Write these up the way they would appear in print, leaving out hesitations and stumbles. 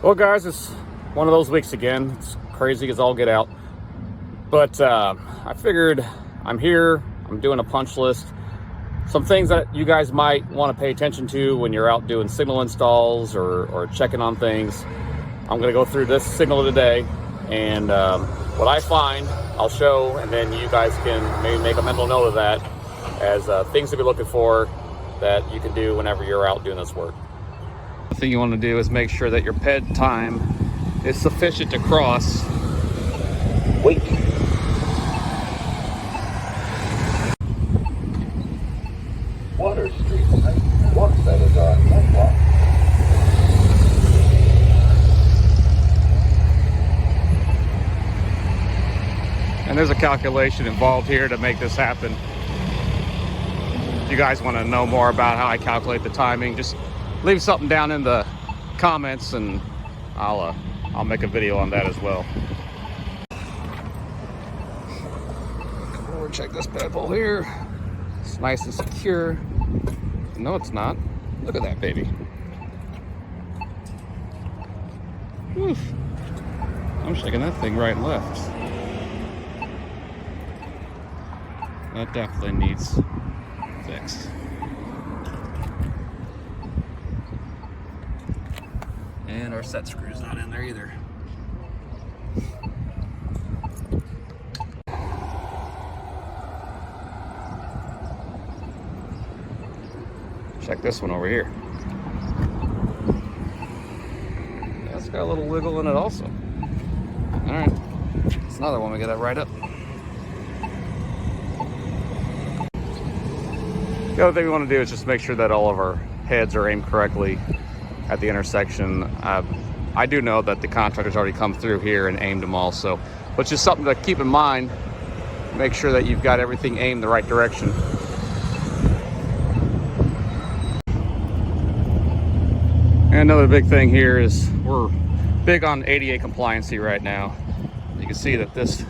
Well, guys, it's one of those weeks again. It's crazy as all get out. But I figured I'm here. I'm doing a punch list. Some things that you guys might want to pay attention to when you're out doing signal installs or checking on things. I'm going to go through this signal today, and what I find, I'll show, and then you guys can maybe make a mental note of that as things to be looking for that you can do whenever you're out doing this work. The thing you want to do is make sure that your ped time is sufficient to cross. Wait. Water Street, walk sign is on. And there's a calculation involved here to make this happen. If you guys want to know more about how I calculate the timing, just leave something down in the comments and I'll make a video on that as well. Come over, check this ped pole here. It's nice and secure. No, it's not. Look at that baby. Oof. I'm shaking that thing right and left. That definitely needs fixed. And our set screw's not in there either. Check this one over here. Yeah, it's got a little wiggle in it also. All right, it's another one we gotta right up. The other thing we want to do is just make sure that all of our heads are aimed correctly at the intersection. I do know that the contractor's already come through here and aimed them all, so but just something to keep in mind. Make sure that you've got everything aimed the right direction. And another big thing here is we're big on ADA compliancy right now. You can see that this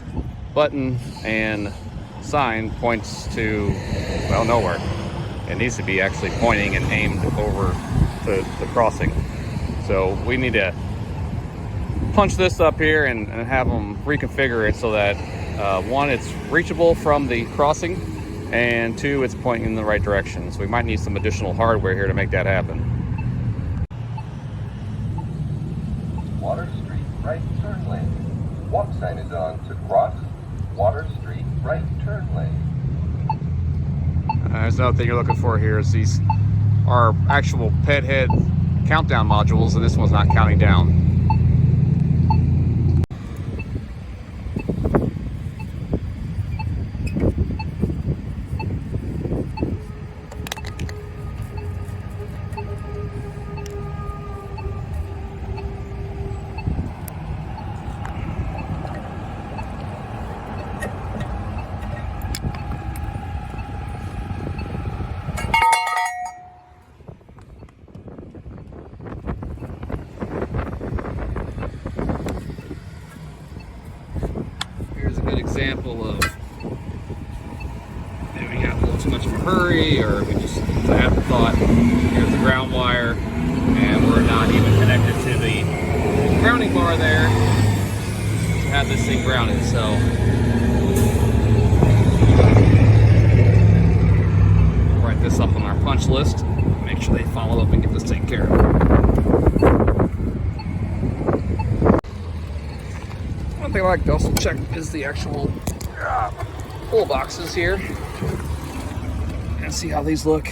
button and sign points to, well, nowhere. It needs to be actually pointing and aimed over to the crossing. So we need to punch this up here and have them reconfigure it so that one, it's reachable from the crossing, and two, it's pointing in the right direction. So we might need some additional hardware here to make that happen. Water Street, right turn lane. Walk sign is on to cross. Water Street, right turn lane. There's another thing you're looking for here is these are actual ped head countdown modules, and this one's not counting down. Example of maybe we got a little too much of a hurry, or we just had the thought, here's the ground wire, and we're not even connected to the grounding bar there to have this thing grounded. So we'll write this up on our punch list, make sure they follow up and get this taken care of. One thing I like to also check is the actual pull boxes here and see how these look.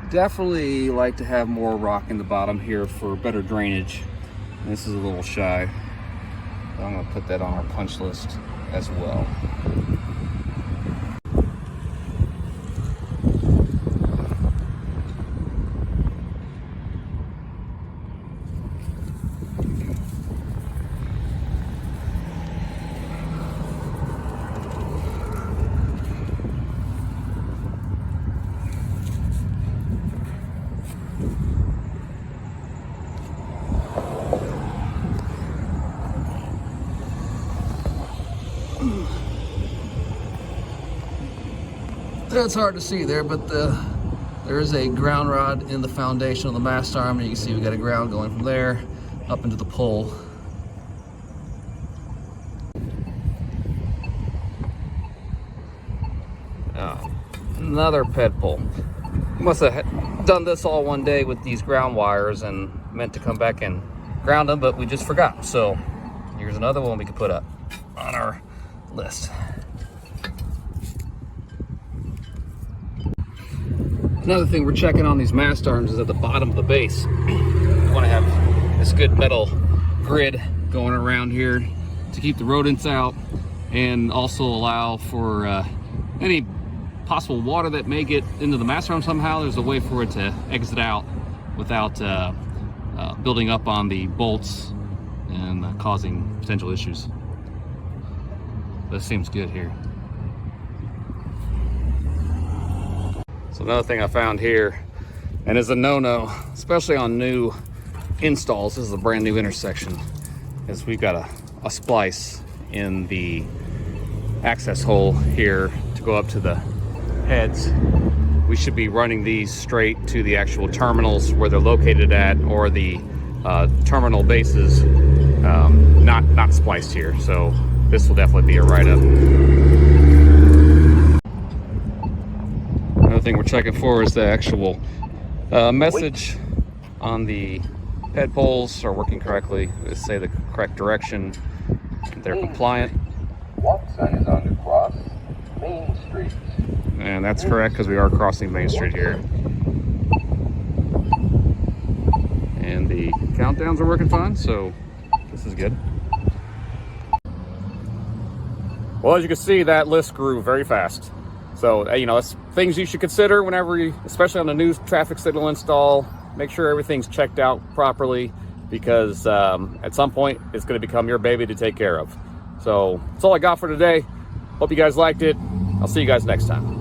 Definitely like to have more rock in the bottom here for better drainage. And this is a little shy, but I'm going to put that on our punch list as well. That's hard to see there, but the There is a ground rod in the foundation of the mast arm, and you can see we got a ground going from there up into the pole. Another ped pole. Must have done this all one day with these ground wires and meant to come back and ground them, but we just forgot. So here's another one we could put up on our list. Another thing we're checking on these mast arms is at the bottom of the base. You want to have this good metal grid going around here to keep the rodents out and also allow for any possible water that may get into the mast arm somehow. There's a way for it to exit out without building up on the bolts and causing potential issues. This seems good here. So another thing I found here, and is a no-no, especially on new installs, this is a brand new intersection, is we've got a splice in the access hole here to go up to the heads. We should be running these straight to the actual terminals where they're located at, or the terminal bases, not spliced here. So this will definitely be a write-up. Another thing we're checking for is the actual message on the ped poles are working correctly. They say the correct direction. They're compliant. Walk sign is on to cross Main Street. And that's correct, because we are crossing Main Street here. And the countdowns are working fine, so this is good. Well, as you can see, that list grew very fast. So, you know, it's things you should consider whenever you, especially on a new traffic signal install. Make sure everything's checked out properly, because at some point it's going to become your baby to take care of. So that's all I got for today. Hope you guys liked it. I'll see you guys next time.